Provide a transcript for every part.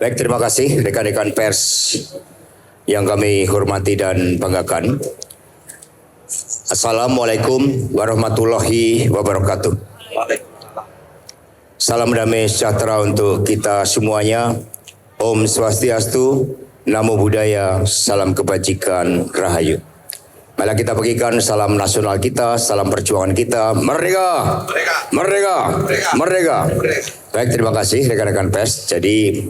Baik, terima kasih rekan-rekan pers yang kami hormati dan banggakan. Assalamualaikum warahmatullahi wabarakatuh. Salam damai sejahtera untuk kita semuanya. Om Swastiastu, Namo Buddhaya, salam kebajikan, Rahayu. Mari kita bagikan salam nasional kita, salam perjuangan kita. Merdeka! Merdeka! Merdeka! Baik, terima kasih rekan-rekan pers. Jadi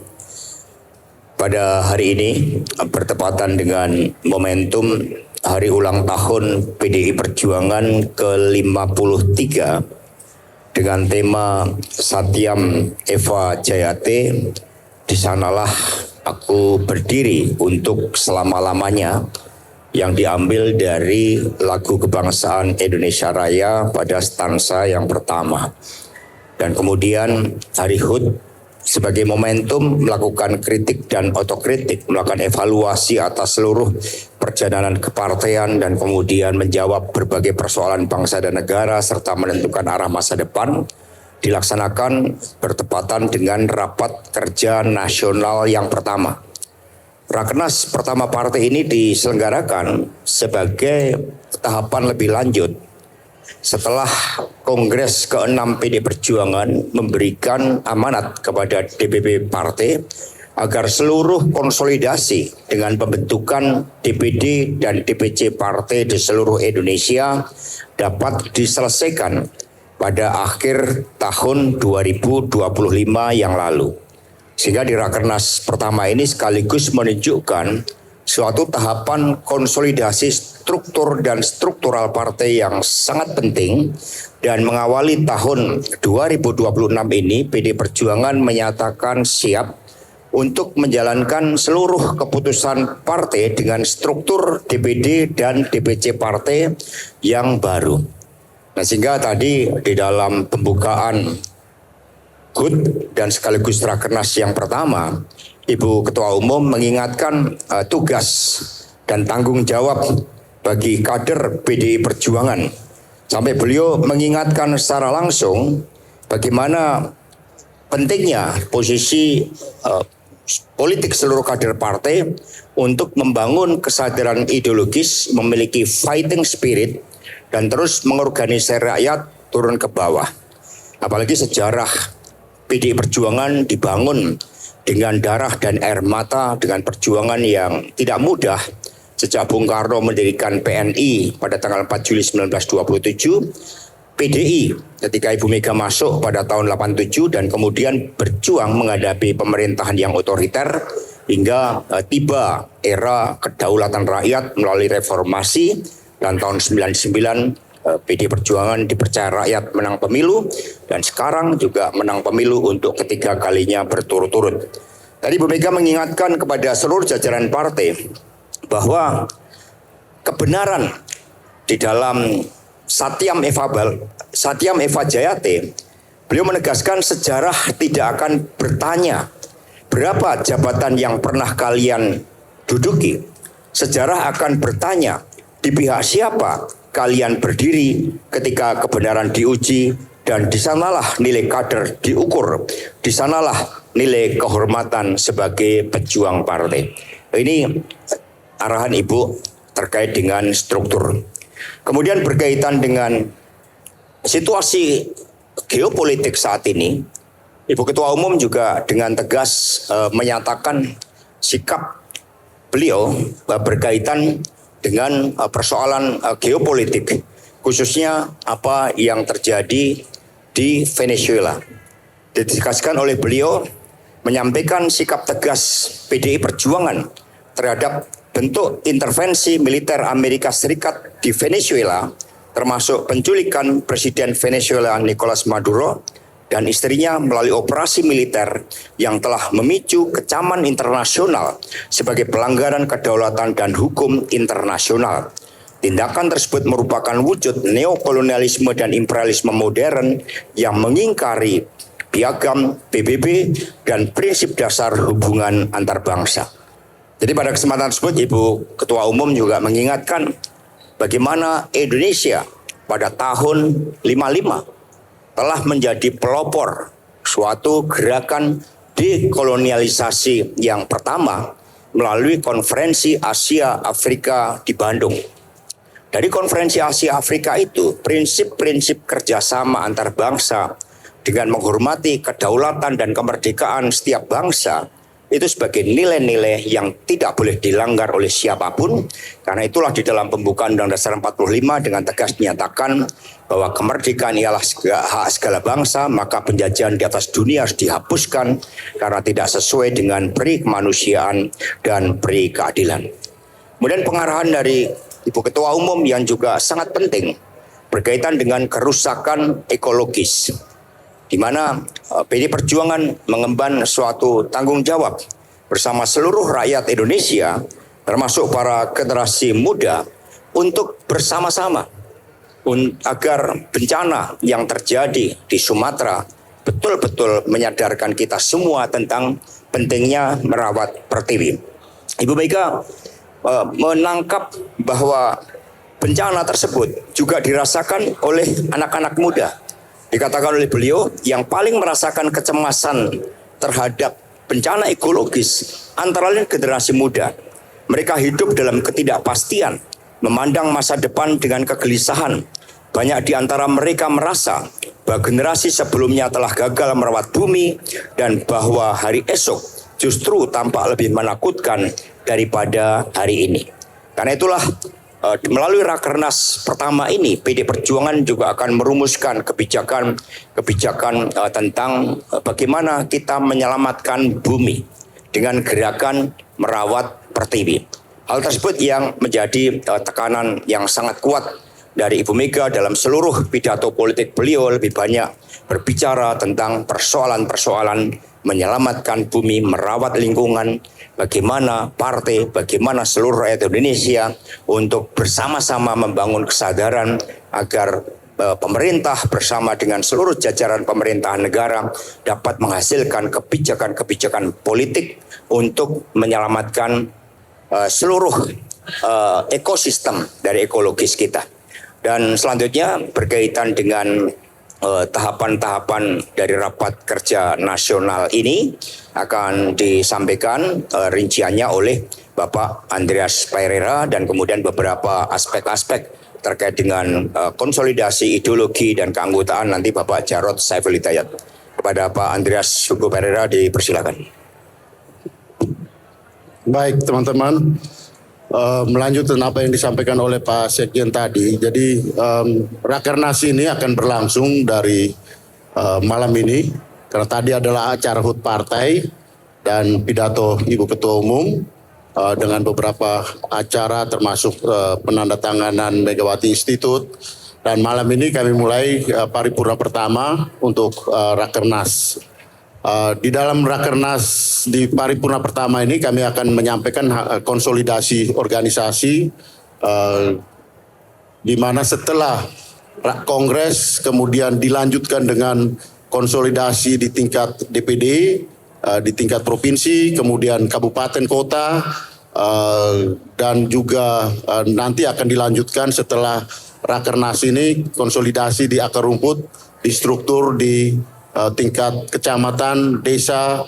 pada hari ini bertepatan dengan momentum hari ulang tahun PDI Perjuangan ke-53 dengan tema Satyam Eva Jayate, di sanalah aku berdiri untuk selama-lamanya, yang diambil dari lagu kebangsaan Indonesia Raya pada stansa yang pertama. Dan kemudian hari HUT sebagai momentum melakukan kritik dan otokritik, melakukan evaluasi atas seluruh perjalanan kepartean dan kemudian menjawab berbagai persoalan bangsa dan negara serta menentukan arah masa depan, dilaksanakan bertepatan dengan rapat kerja nasional yang pertama. Rakernas pertama partai ini diselenggarakan sebagai tahapan lebih lanjut setelah Kongres ke-6 PD Perjuangan memberikan amanat kepada DPP partai agar seluruh konsolidasi dengan pembentukan DPD dan DPC partai di seluruh Indonesia dapat diselesaikan pada akhir tahun 2025 yang lalu. Sehingga di Rakernas pertama ini sekaligus menunjukkan suatu tahapan konsolidasi struktur dan struktural partai yang sangat penting, dan mengawali tahun 2026 ini PD Perjuangan menyatakan siap untuk menjalankan seluruh keputusan partai dengan struktur DPD dan DPC partai yang baru. Nah, sehingga tadi di dalam pembukaan HUT dan sekaligus Rakernas yang pertama, Ibu Ketua Umum mengingatkan tugas dan tanggung jawab bagi kader PDI Perjuangan. Sampai beliau mengingatkan secara langsung bagaimana pentingnya posisi politik seluruh kader partai untuk membangun kesadaran ideologis, memiliki fighting spirit, dan terus mengorganisir rakyat turun ke bawah. Apalagi sejarah PDI Perjuangan dibangun dengan darah dan air mata, dengan perjuangan yang tidak mudah. Sejak Bung Karno mendirikan PNI pada tanggal 4 Juli 1927, PDI ketika Ibu Mega masuk pada tahun 87 dan kemudian berjuang menghadapi pemerintahan yang otoriter hingga tiba era kedaulatan rakyat melalui reformasi, dan tahun 99 PDI Perjuangan dipercaya rakyat menang pemilu, dan sekarang juga menang pemilu untuk ketiga kalinya berturut-turut. Tadi Bu Mega mengingatkan kepada seluruh jajaran partai bahwa kebenaran di dalam Satyam Eva Jayate, beliau menegaskan sejarah tidak akan bertanya berapa jabatan yang pernah kalian duduki. Sejarah akan bertanya di pihak siapa kalian berdiri ketika kebenaran diuji, dan di sanalah nilai kader diukur, di sanalah nilai kehormatan sebagai pejuang partai. Ini arahan Ibu terkait dengan struktur. Kemudian berkaitan dengan situasi geopolitik saat ini, Ibu Ketua Umum juga dengan tegas menyatakan sikap beliau berkaitan dengan persoalan geopolitik, khususnya apa yang terjadi di Venezuela. Ditegaskan oleh beliau menyampaikan sikap tegas PDI Perjuangan terhadap bentuk intervensi militer Amerika Serikat di Venezuela, termasuk penculikan Presiden Venezuela Nicolas Maduro dan istrinya melalui operasi militer yang telah memicu kecaman internasional sebagai pelanggaran kedaulatan dan hukum internasional. Tindakan tersebut merupakan wujud neokolonialisme dan imperialisme modern yang mengingkari piagam PBB dan prinsip dasar hubungan antar bangsa. Jadi pada kesempatan tersebut Ibu Ketua Umum juga mengingatkan bagaimana Indonesia pada tahun 55 telah menjadi pelopor suatu gerakan dekolonialisasi yang pertama melalui Konferensi Asia Afrika di Bandung. Dari Konferensi Asia Afrika itu, prinsip-prinsip kerjasama antar bangsa dengan menghormati kedaulatan dan kemerdekaan setiap bangsa itu sebagai nilai-nilai yang tidak boleh dilanggar oleh siapapun. Karena itulah di dalam pembukaan Undang-Undang Dasar 45 dengan tegas dinyatakan bahwa kemerdekaan ialah hak segala bangsa, maka penjajahan di atas dunia harus dihapuskan karena tidak sesuai dengan peri kemanusiaan dan peri keadilan. Kemudian pengarahan dari Ibu Ketua Umum yang juga sangat penting berkaitan dengan kerusakan ekologis, di mana PD Perjuangan mengemban suatu tanggung jawab bersama seluruh rakyat Indonesia, termasuk para generasi muda, untuk bersama-sama agar bencana yang terjadi di Sumatera betul-betul menyadarkan kita semua tentang pentingnya merawat pertiwi. Ibu Mega menangkap bahwa bencana tersebut juga dirasakan oleh anak-anak muda. Dikatakan oleh beliau yang paling merasakan kecemasan terhadap bencana ekologis antara lain generasi muda. Mereka hidup dalam ketidakpastian, memandang masa depan dengan kegelisahan. Banyak di antara mereka merasa bahwa generasi sebelumnya telah gagal merawat bumi dan bahwa hari esok justru tampak lebih menakutkan daripada hari ini. Karena itulah melalui Rakernas pertama ini, PD Perjuangan juga akan merumuskan kebijakan tentang bagaimana kita menyelamatkan bumi dengan gerakan merawat pertiwi. Hal tersebut yang menjadi tekanan yang sangat kuat dari Ibu Mega dalam seluruh pidato politik beliau. Lebih banyak berbicara tentang persoalan-persoalan menyelamatkan bumi, merawat lingkungan, bagaimana partai, bagaimana seluruh rakyat Indonesia untuk bersama-sama membangun kesadaran agar pemerintah bersama dengan seluruh jajaran pemerintahan negara dapat menghasilkan kebijakan-kebijakan politik untuk menyelamatkan seluruh ekosistem dari ekologis kita. Dan selanjutnya berkaitan dengan tahapan-tahapan dari rapat kerja nasional ini akan disampaikan rinciannya oleh Bapak Andreas Pereira dan kemudian beberapa aspek-aspek terkait dengan konsolidasi ideologi dan keanggotaan nanti Bapak Jarod Saiful Hidayat. Kepada Pak Andreas Hugo Pereira dipersilakan. Baik teman-teman, melanjutkan apa yang disampaikan oleh Pak Sekjen tadi. Jadi Rakernas ini akan berlangsung dari malam ini, karena tadi adalah acara HUT partai dan pidato Ibu Ketua Umum dengan beberapa acara termasuk penandatanganan Megawati Institute. Dan malam ini kami mulai paripurna pertama untuk Rakernas. Di dalam Rakernas di paripurna pertama ini kami akan menyampaikan konsolidasi organisasi di mana setelah Kongres kemudian dilanjutkan dengan konsolidasi di tingkat DPD, di tingkat provinsi, kemudian kabupaten kota, dan juga nanti akan dilanjutkan setelah Rakernas ini konsolidasi di akar rumput, di struktur di tingkat kecamatan, desa,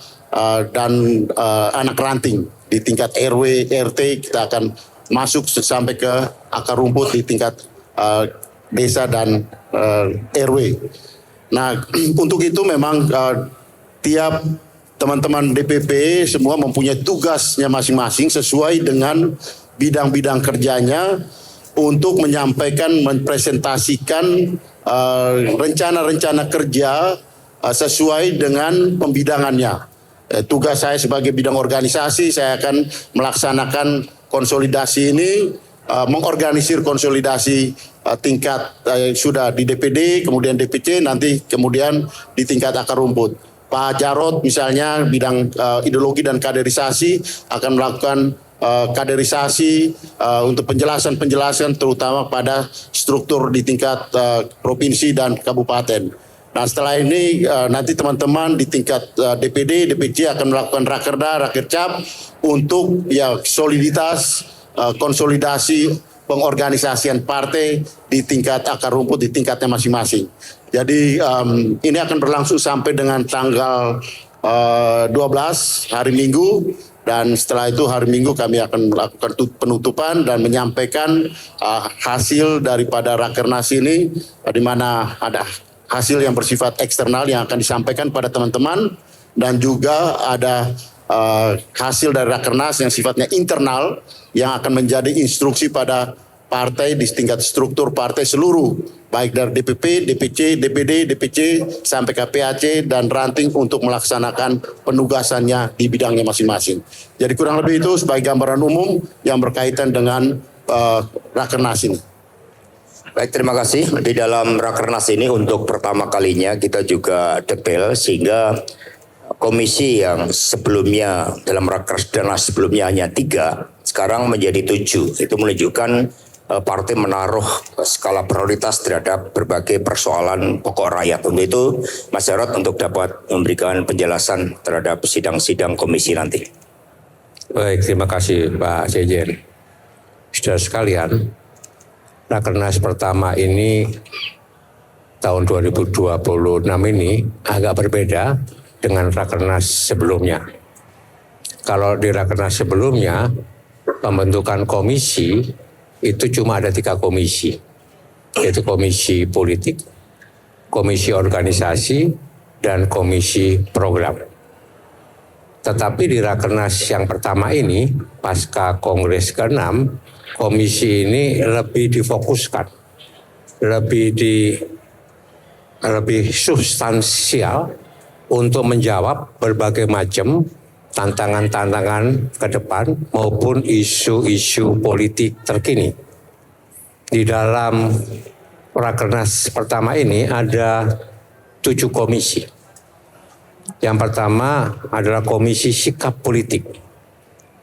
dan anak ranting. Di tingkat RW, RT kita akan masuk sampai ke akar rumput di tingkat desa dan RW. Nah, untuk itu memang tiap teman-teman DPP semua mempunyai tugasnya masing-masing sesuai dengan bidang-bidang kerjanya untuk menyampaikan, mempresentasikan rencana-rencana kerja sesuai dengan pembidangannya. Tugas saya sebagai bidang organisasi, saya akan melaksanakan konsolidasi ini, mengorganisir konsolidasi tingkat sudah di DPD, kemudian DPC, nanti kemudian di tingkat akar rumput. Pak Jarod misalnya bidang ideologi dan kaderisasi akan melakukan kaderisasi untuk penjelasan-penjelasan terutama pada struktur di tingkat provinsi dan kabupaten. Nah setelah ini nanti teman-teman di tingkat DPD, DPC akan melakukan rakerda, rakercap untuk ya soliditas, konsolidasi, pengorganisasian partai di tingkat akar rumput di tingkatnya masing-masing. Jadi ini akan berlangsung sampai dengan tanggal 12 hari Minggu, dan setelah itu hari Minggu kami akan melakukan penutupan dan menyampaikan hasil daripada Rakernas ini, di mana ada hasil yang bersifat eksternal yang akan disampaikan pada teman-teman, dan juga ada hasil dari Rakernas yang sifatnya internal yang akan menjadi instruksi pada partai di tingkat struktur partai seluruh, baik dari DPP, DPC, DPD, DPC sampai ke PAC dan ranting untuk melaksanakan penugasannya di bidangnya masing-masing. Jadi kurang lebih itu sebagai gambaran umum yang berkaitan dengan Rakernas ini. Baik, terima kasih. Di dalam Rakernas ini untuk pertama kalinya kita juga detail sehingga komisi yang sebelumnya dalam Rakernas sebelumnya hanya 3, sekarang menjadi 7. Itu menunjukkan partai menaruh skala prioritas terhadap berbagai persoalan pokok rakyat. Untuk itu, Mas Jarod untuk dapat memberikan penjelasan terhadap sidang-sidang komisi nanti. Baik, terima kasih Pak Sejen. Saudara sekalian, Rakernas pertama ini tahun 2026 ini agak berbeda dengan Rakernas sebelumnya. Kalau di Rakernas sebelumnya, pembentukan komisi itu cuma ada 3 komisi, yaitu komisi politik, komisi organisasi, dan komisi program. Tetapi di Rakernas yang pertama ini, pasca Kongres ke-6, komisi ini lebih difokuskan, lebih substansial untuk menjawab berbagai macam tantangan-tantangan ke depan maupun isu-isu politik terkini. Di dalam Rakernas pertama ini ada 7 komisi. Yang pertama adalah komisi sikap politik.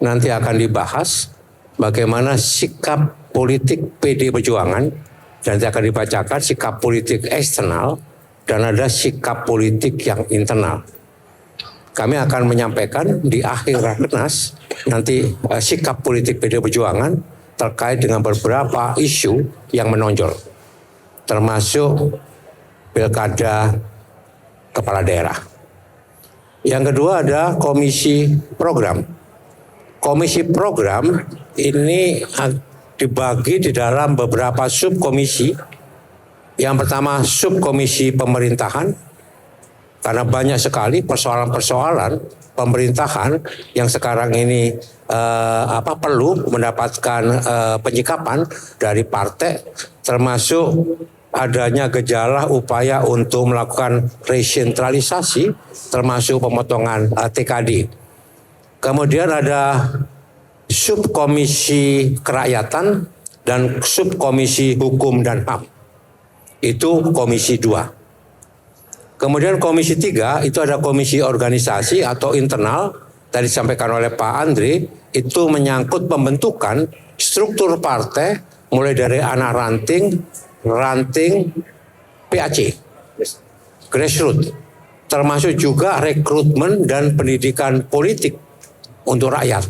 Nanti akan dibahas bagaimana sikap politik PD Perjuangan, dan nanti akan dibacakan sikap politik eksternal dan ada sikap politik yang internal. Kami akan menyampaikan di akhir Rakernas nanti sikap politik PD Perjuangan terkait dengan beberapa isu yang menonjol, termasuk pilkada kepala daerah. Yang kedua ada komisi program. Komisi program ini dibagi di dalam beberapa subkomisi. Yang pertama subkomisi pemerintahan, karena banyak sekali persoalan-persoalan pemerintahan yang sekarang ini perlu mendapatkan penyikapan dari partai, termasuk adanya gejala upaya untuk melakukan resentralisasi, termasuk pemotongan TKD. Kemudian ada subkomisi kerakyatan dan subkomisi hukum dan HAM. Itu komisi 2. Kemudian komisi 3 itu ada komisi organisasi atau internal, tadi disampaikan oleh Pak Andre, itu menyangkut pembentukan struktur partai mulai dari anak ranting PAC, grassroots, termasuk juga rekrutmen dan pendidikan politik untuk rakyat.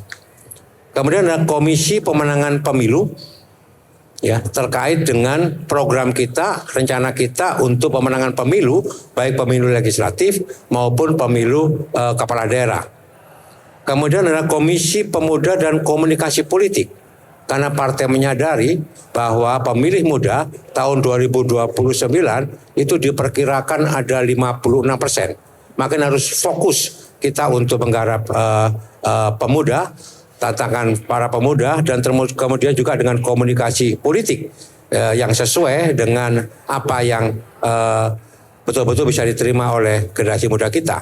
Kemudian ada komisi pemenangan pemilu, ya, terkait dengan program kita, rencana kita untuk pemenangan pemilu, baik pemilu legislatif maupun pemilu kepala daerah. Kemudian ada komisi pemuda dan komunikasi politik, karena partai menyadari bahwa pemilih muda tahun 2029 itu diperkirakan ada 56%. Maka harus fokus kita untuk menggarap pemuda, tantangan para pemuda, dan kemudian juga dengan komunikasi politik yang sesuai dengan apa yang betul-betul bisa diterima oleh generasi muda kita.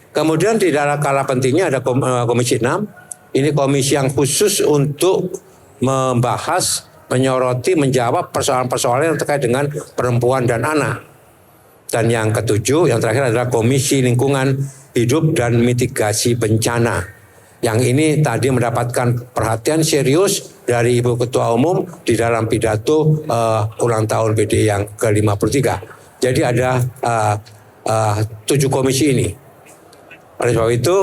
Kemudian di dalam skala pentingnya ada komisi 6. Ini komisi yang khusus untuk membahas, menyoroti, menjawab persoalan-persoalan yang terkait dengan perempuan dan anak. Dan yang ketujuh, yang terakhir adalah komisi lingkungan hidup dan mitigasi bencana. Yang ini tadi mendapatkan perhatian serius dari Ibu Ketua Umum di dalam pidato ulang tahun PD yang ke-53. Jadi ada 7 komisi ini. Oleh sebab itu,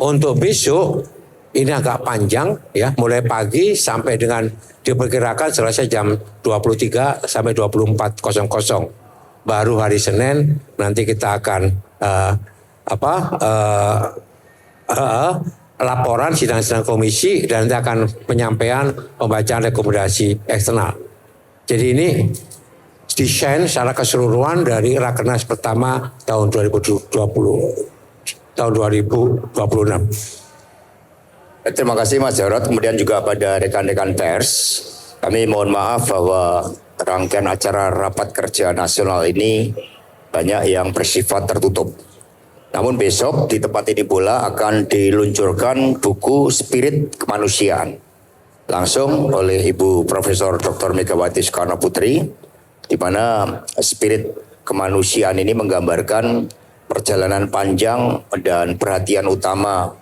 untuk besok ini agak panjang, ya, mulai pagi sampai dengan diperkirakan selesai jam 23 sampai 24.00. Baru hari Senin nanti kita akan laporan sidang-sidang komisi dan nanti akan penyampaian pembacaan rekomendasi eksternal. Jadi ini desain secara keseluruhan dari Rakernas pertama tahun 2026. Terima kasih Mas Jarod. Kemudian juga pada rekan-rekan pers, kami mohon maaf bahwa rangkaian acara rapat kerja nasional ini banyak yang bersifat tertutup. Namun besok di tempat ini pula akan diluncurkan buku Spirit Kemanusiaan langsung oleh Ibu Profesor Dr. Megawati Soekarno Putri, di mana spirit kemanusiaan ini menggambarkan perjalanan panjang dan perhatian utama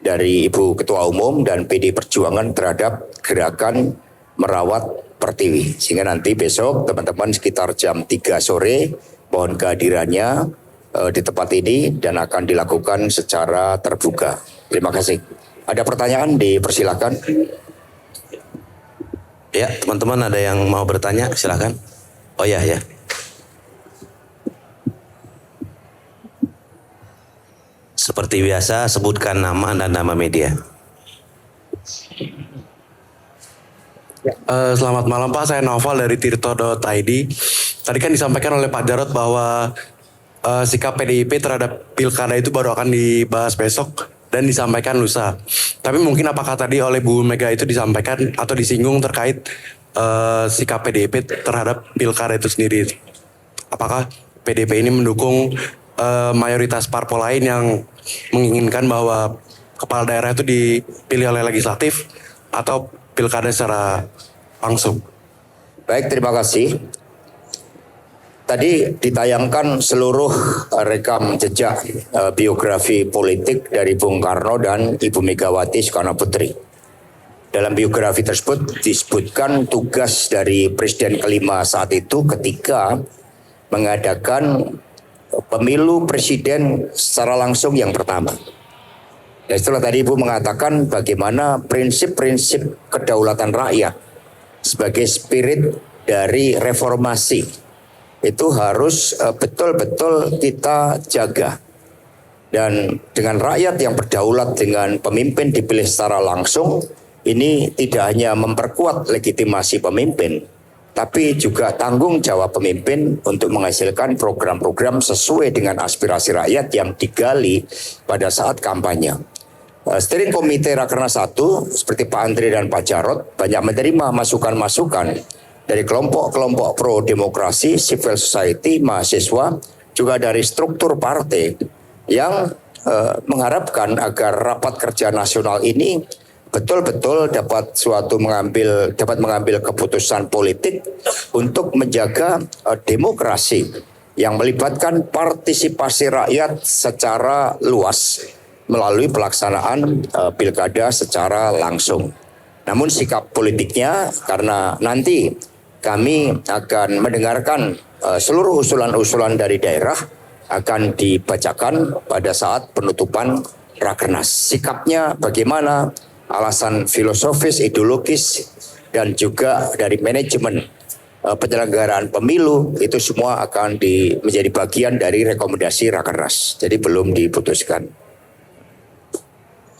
dari Ibu Ketua Umum dan PD Perjuangan terhadap gerakan merawat Pertiwi. Sehingga nanti besok teman-teman sekitar jam 3 sore mohon kehadirannya di tempat ini dan akan dilakukan secara terbuka. Terima kasih. Ada pertanyaan, dipersilakan. Ya, teman-teman ada yang mau bertanya, silakan. Oh ya. Seperti biasa, sebutkan nama dan nama media. Selamat malam Pak, saya Noval dari tirto.id. Tadi kan disampaikan oleh Pak Jarod bahwa sikap PDIP terhadap pilkada itu baru akan dibahas besok dan disampaikan lusa. Tapi mungkin apakah tadi oleh Bu Mega itu disampaikan atau disinggung terkait sikap PDIP terhadap pilkada itu sendiri? Apakah PDIP ini mendukung mayoritas parpol lain yang menginginkan bahwa kepala daerah itu dipilih oleh legislatif atau pilkada secara langsung? Baik, terima kasih. Tadi ditayangkan seluruh rekam jejak biografi politik dari Bung Karno dan Ibu Megawati Soekarno Putri. Dalam biografi tersebut disebutkan tugas dari Presiden kelima saat itu ketika mengadakan pemilu presiden secara langsung yang pertama. Dan setelah tadi Ibu mengatakan bagaimana prinsip-prinsip kedaulatan rakyat sebagai spirit dari reformasi itu harus betul-betul kita jaga. Dan dengan rakyat yang berdaulat, dengan pemimpin dipilih secara langsung, ini tidak hanya memperkuat legitimasi pemimpin, tapi juga tanggung jawab pemimpin untuk menghasilkan program-program sesuai dengan aspirasi rakyat yang digali pada saat kampanye. Steering Komite Rakernas 1 seperti Pak Andri dan Pak Jarod banyak menerima masukan-masukan dari kelompok-kelompok pro-demokrasi, civil society, mahasiswa, juga dari struktur partai yang mengharapkan agar rapat kerja nasional ini betul-betul dapat mengambil keputusan politik untuk menjaga demokrasi yang melibatkan partisipasi rakyat secara luas melalui pelaksanaan pilkada secara langsung. Namun sikap politiknya, karena nanti kami akan mendengarkan seluruh usulan-usulan dari daerah akan dibacakan pada saat penutupan Rakernas. Sikapnya bagaimana, alasan filosofis, ideologis, dan juga dari manajemen penyelenggaraan pemilu, itu semua akan menjadi bagian dari rekomendasi Rakernas. Jadi belum diputuskan.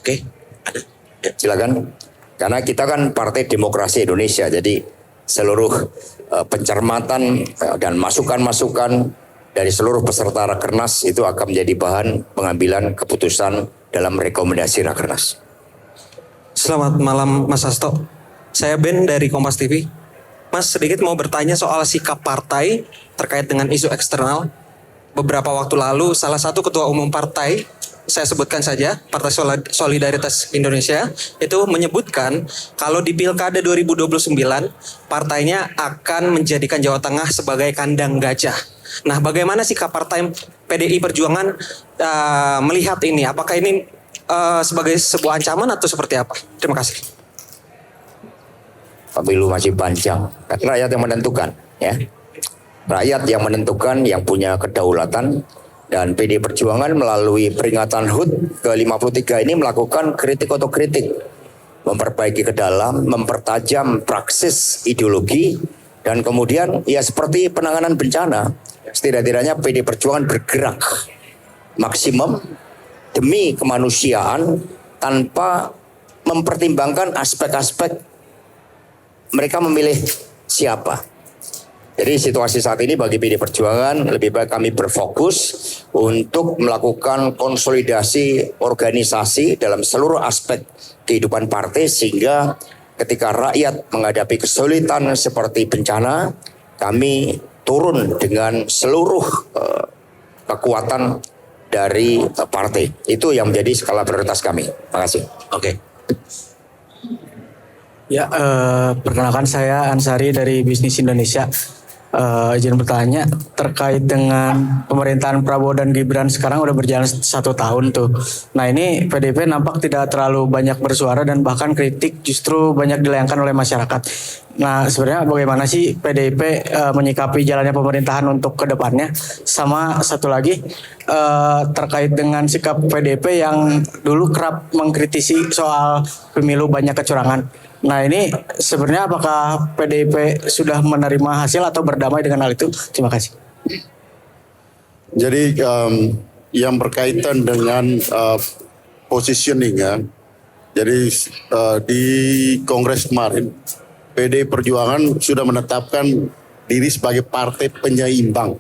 Oke, ada. Ya. Silakan. Karena kita kan Partai Demokrasi Indonesia, jadi seluruh pencermatan dan masukan-masukan dari seluruh peserta Rakernas itu akan menjadi bahan pengambilan keputusan dalam rekomendasi Rakernas. Selamat malam Mas Hasto. Saya Ben dari Kompas TV. Mas, sedikit mau bertanya soal sikap partai terkait dengan isu eksternal. Beberapa waktu lalu salah satu ketua umum partai, saya sebutkan saja, Partai Solidaritas Indonesia, itu menyebutkan kalau di Pilkada 2029 partainya akan menjadikan Jawa Tengah sebagai kandang gajah. Nah, bagaimana sikap partai PDI Perjuangan melihat ini? Apakah ini sebagai sebuah ancaman atau seperti apa? Terima kasih. Pemilu masih panjang, rakyat yang menentukan, ya. Rakyat yang menentukan, yang punya kedaulatan. Dan PD Perjuangan melalui peringatan HUT ke-53 ini melakukan kritik otokritik, memperbaiki ke dalam, mempertajam praksis ideologi, dan kemudian ya seperti penanganan bencana, setidak-tidaknya PD Perjuangan bergerak maksimum demi kemanusiaan tanpa mempertimbangkan aspek-aspek mereka memilih siapa. Jadi situasi saat ini bagi PD Perjuangan lebih baik kami berfokus untuk melakukan konsolidasi organisasi dalam seluruh aspek kehidupan partai sehingga ketika rakyat menghadapi kesulitan seperti bencana, kami turun dengan seluruh kekuatan dari partai. Itu yang menjadi skala prioritas kami. Terima kasih. Oke. Ya, perkenalkan saya Ansari dari Bisnis Indonesia. Izin bertanya terkait dengan pemerintahan Prabowo dan Gibran sekarang udah berjalan 1 tahun tuh. Nah ini PDIP nampak tidak terlalu banyak bersuara dan bahkan kritik justru banyak dilayangkan oleh masyarakat. Nah sebenarnya bagaimana sih PDIP menyikapi jalannya pemerintahan untuk kedepannya? Sama satu lagi terkait dengan sikap PDIP yang dulu kerap mengkritisi soal pemilu banyak kecurangan. Nah ini sebenarnya apakah PDIP sudah menerima hasil atau berdamai dengan hal itu? Terima kasih. Jadi yang berkaitan dengan positioning ya. Jadi di Kongres kemarin PD Perjuangan sudah menetapkan diri sebagai partai penyeimbang.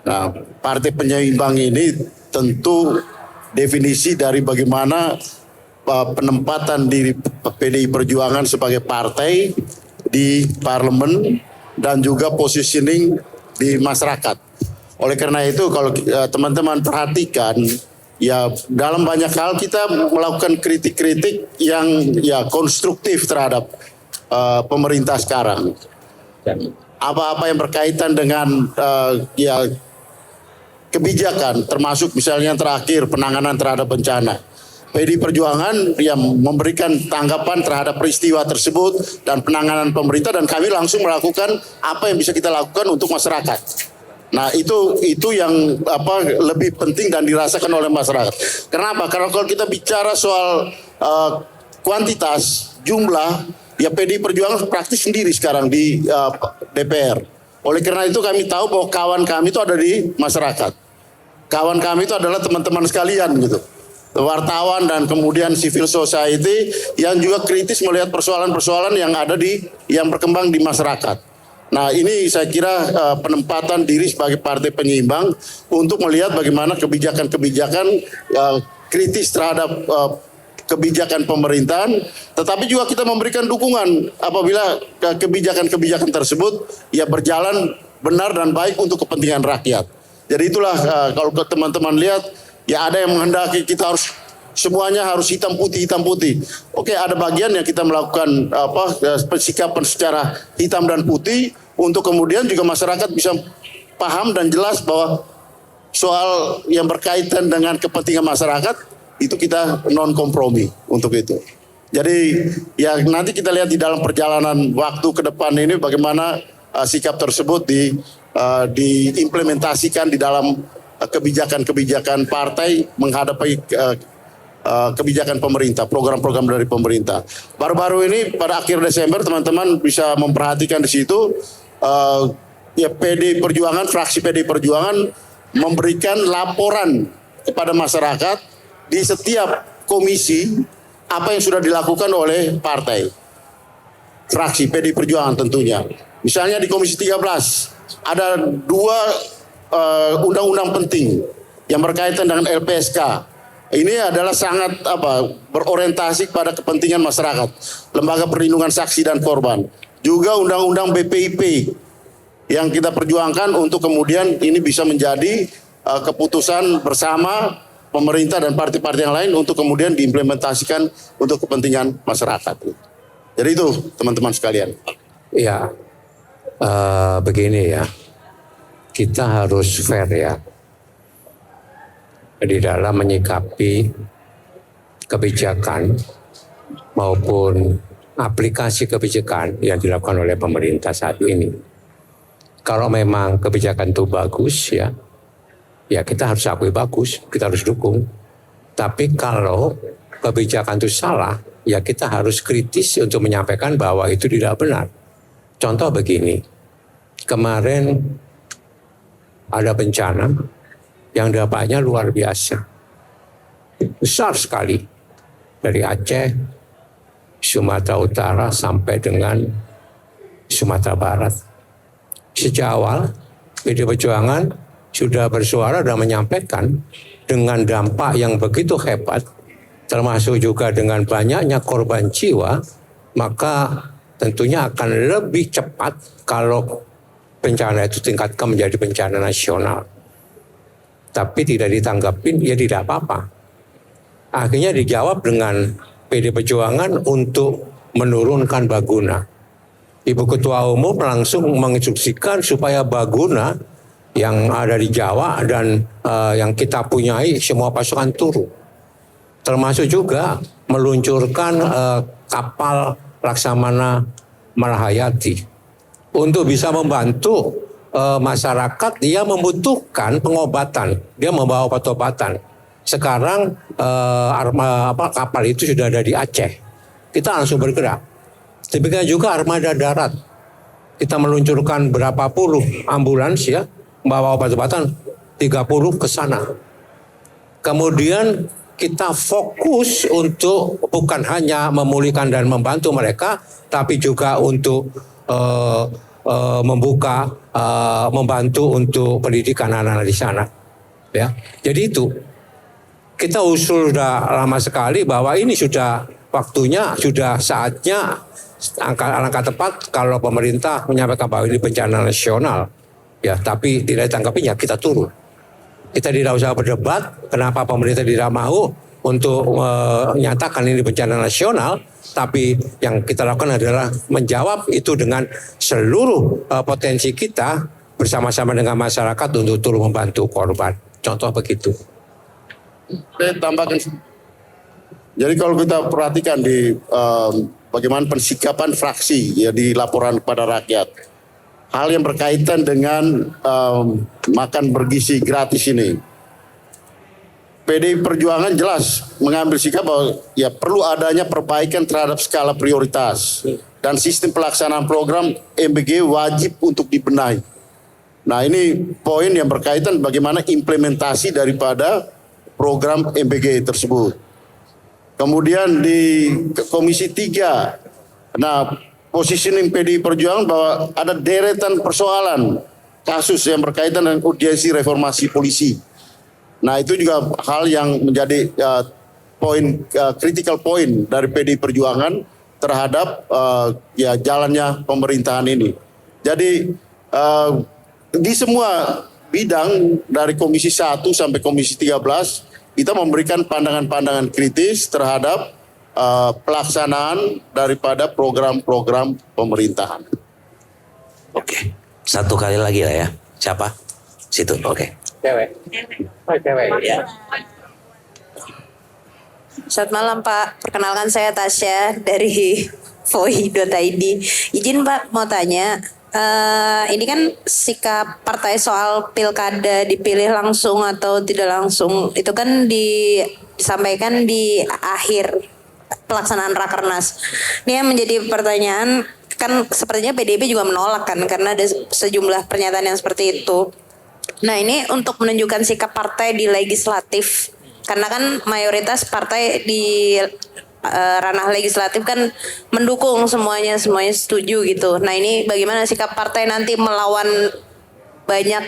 Nah, partai penyeimbang ini tentu definisi dari bagaimana penempatan diri PDI Perjuangan sebagai partai di parlemen dan juga positioning di masyarakat. Oleh karena itu kalau teman-teman perhatikan ya dalam banyak hal kita melakukan kritik-kritik yang ya konstruktif terhadap pemerintah sekarang. Apa-apa yang berkaitan dengan ya kebijakan termasuk misalnya yang terakhir penanganan terhadap bencana. PDI Perjuangan yang memberikan tanggapan terhadap peristiwa tersebut dan penanganan pemerintah dan kami langsung melakukan apa yang bisa kita lakukan untuk masyarakat. Nah itu yang lebih penting dan dirasakan oleh masyarakat. Kenapa? Karena kalau kita bicara soal kuantitas jumlah ya PDI Perjuangan praktis sendiri sekarang di DPR. Oleh karena itu kami tahu bahwa kawan kami itu ada di masyarakat. Kawan kami itu adalah teman-teman sekalian gitu. Wartawan dan kemudian civil society yang juga kritis melihat persoalan-persoalan yang ada yang berkembang di masyarakat. Nah ini saya kira penempatan diri sebagai partai penyeimbang untuk melihat bagaimana kebijakan-kebijakan kritis terhadap kebijakan pemerintahan, tetapi juga kita memberikan dukungan apabila kebijakan-kebijakan tersebut ya berjalan benar dan baik untuk kepentingan rakyat. Jadi itulah kalau teman-teman lihat ya ada yang menghendaki kita harus semuanya harus hitam putih. Oke, ada bagian yang kita melakukan persikapan secara hitam dan putih untuk kemudian juga masyarakat bisa paham dan jelas bahwa soal yang berkaitan dengan kepentingan masyarakat itu kita non kompromi untuk itu. Jadi ya nanti kita lihat di dalam perjalanan waktu ke depan ini bagaimana sikap tersebut diimplementasikan di dalam kebijakan-kebijakan partai menghadapi kebijakan pemerintah, program-program dari pemerintah. Baru-baru ini pada akhir Desember teman-teman bisa memperhatikan di situ ya PD Perjuangan, fraksi PD Perjuangan memberikan laporan kepada masyarakat di setiap komisi apa yang sudah dilakukan oleh partai. Fraksi PD Perjuangan tentunya. Misalnya di Komisi 13 ada 2 undang-undang penting yang berkaitan dengan LPSK. Ini adalah sangat berorientasi pada kepentingan masyarakat. Lembaga Perlindungan Saksi dan Korban. Juga undang-undang BPIP yang kita perjuangkan untuk kemudian ini bisa menjadi keputusan bersama pemerintah dan partai-partai yang lain untuk kemudian diimplementasikan untuk kepentingan masyarakat. Jadi itu teman-teman sekalian. Ya, begini ya. Kita harus fair ya di dalam menyikapi kebijakan maupun aplikasi kebijakan yang dilakukan oleh pemerintah saat ini. Kalau memang kebijakan itu bagus ya kita harus akui bagus, kita harus dukung. Tapi kalau kebijakan itu salah, ya kita harus kritis untuk menyampaikan bahwa itu tidak benar. Contoh begini, kemarin ada bencana yang dampaknya luar biasa. Besar sekali. Dari Aceh, Sumatera Utara sampai dengan Sumatera Barat. Sejak awal, PD Perjuangan sudah bersuara dan menyampaikan dengan dampak yang begitu hebat, termasuk juga dengan banyaknya korban jiwa, maka tentunya akan lebih cepat kalau bencana itu tingkatkan menjadi bencana nasional. Tapi tidak ditanggapin, ya tidak apa-apa. Akhirnya dijawab dengan PD Perjuangan untuk menurunkan Baguna. Ibu Ketua Umum langsung menginstruksikan supaya Baguna yang ada di Jawa dan yang kita punyai semua pasukan turun. Termasuk juga meluncurkan kapal Laksamana Marahayati untuk bisa membantu masyarakat yang membutuhkan pengobatan. Dia membawa obat-obatan. Sekarang kapal itu sudah ada di Aceh. Kita langsung bergerak. Demikian juga armada darat. Kita meluncurkan berapa puluh ambulans ya, membawa obat-obatan 30 ke sana. Kemudian kita fokus untuk bukan hanya memulihkan dan membantu mereka, tapi juga untuk membantu untuk pendidikan anak-anak di sana. Ya, jadi itu kita usul sudah lama sekali bahwa ini sudah waktunya, sudah saatnya angka tepat kalau pemerintah menyampaikan bahwa ini bencana nasional. Ya, tapi tidak ditanggapi ya kita turun. Kita tidak usah berdebat kenapa pemerintah tidak mau untuk menyatakan ini bencana nasional, tapi yang kita lakukan adalah menjawab itu dengan seluruh potensi kita bersama-sama dengan masyarakat untuk turun membantu korban. Contoh begitu. Saya tambahkan. Jadi kalau kita perhatikan di bagaimana pensikapan fraksi ya di laporan kepada rakyat, hal yang berkaitan dengan makan bergizi gratis ini, PDI Perjuangan jelas mengambil sikap bahwa ya perlu adanya perbaikan terhadap skala prioritas dan sistem pelaksanaan program MBG wajib untuk dibenahi. Nah, ini poin yang berkaitan bagaimana implementasi daripada program MBG tersebut. Kemudian di Komisi 3, nah positioning PDI Perjuangan bahwa ada deretan persoalan kasus yang berkaitan dengan urgensi reformasi polisi. Nah, itu juga hal yang menjadi critical point dari PDI Perjuangan terhadap ya jalannya pemerintahan ini. Jadi di semua bidang dari Komisi 1 sampai Komisi 13 kita memberikan pandangan-pandangan kritis terhadap pelaksanaan daripada program-program pemerintahan. Oke. Satu kali lagi lah ya. Siapa? Situ. Oke. Cewek. Oh, cewek. Ya. Selamat malam Pak, perkenalkan saya Tasya dari foi.id. Izin Pak mau tanya, ini kan sikap partai soal pilkada dipilih langsung atau tidak langsung itu kan disampaikan di akhir pelaksanaan Rakernas. Ini yang menjadi pertanyaan, kan sepertinya PDIP juga menolak kan karena ada sejumlah pernyataan yang seperti itu. Nah, ini untuk menunjukkan sikap partai di legislatif, karena kan mayoritas partai di ranah legislatif kan mendukung semuanya setuju gitu. Nah, ini bagaimana sikap partai nanti melawan banyak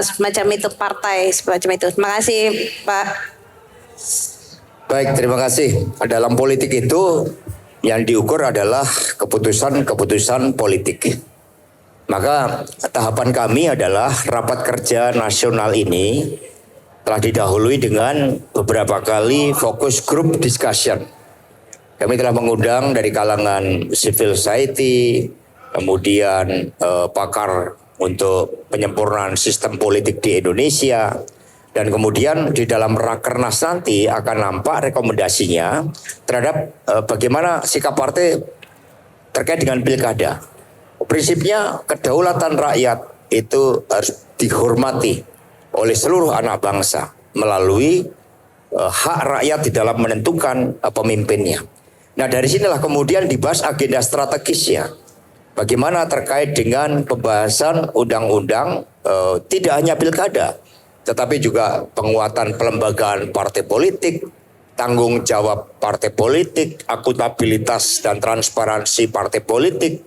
semacam itu partai semacam itu. Terima kasih Pak. Baik, terima kasih. Dalam politik itu yang diukur adalah keputusan-keputusan politik. Maka tahapan kami adalah rapat kerja nasional ini telah didahului dengan beberapa kali fokus group discussion. Kami telah mengundang dari kalangan civil society, kemudian pakar untuk penyempurnaan sistem politik di Indonesia, dan kemudian di dalam Rakernas nanti akan nampak rekomendasinya terhadap bagaimana sikap partai terkait dengan pilkada. Prinsipnya kedaulatan rakyat itu harus dihormati oleh seluruh anak bangsa melalui hak rakyat di dalam menentukan pemimpinnya. Nah, dari sinilah kemudian dibahas agenda strategisnya. Bagaimana terkait dengan pembahasan undang-undang tidak hanya pilkada, tetapi juga penguatan pelembagaan partai politik, tanggung jawab partai politik, akuntabilitas dan transparansi partai politik,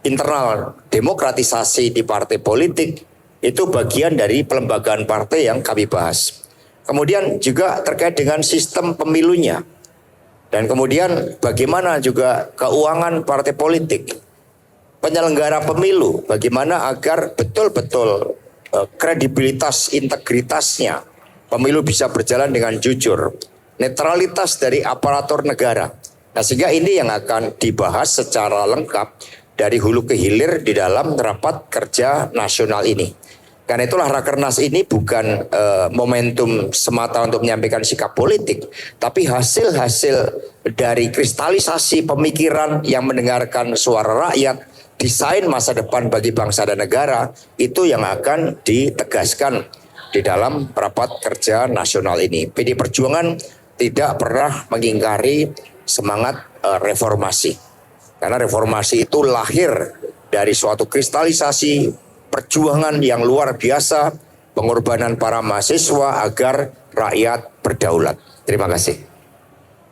internal demokratisasi di partai politik, itu bagian dari pelembagaan partai yang kami bahas. Kemudian juga terkait dengan sistem pemilunya. Dan kemudian bagaimana juga keuangan partai politik, penyelenggara pemilu, bagaimana agar betul-betul kredibilitas, integritasnya pemilu bisa berjalan dengan jujur, netralitas dari aparatur negara. Nah, sehingga ini yang akan dibahas secara lengkap dari hulu ke hilir di dalam rapat kerja nasional ini. Karena itulah Rakernas ini bukan momentum semata untuk menyampaikan sikap politik, tapi hasil-hasil dari kristalisasi pemikiran yang mendengarkan suara rakyat, desain masa depan bagi bangsa dan negara, itu yang akan ditegaskan di dalam rapat kerja nasional ini. PD Perjuangan tidak pernah mengingkari semangat reformasi. Karena reformasi itu lahir dari suatu kristalisasi perjuangan yang luar biasa, pengorbanan para mahasiswa agar rakyat berdaulat. Terima kasih.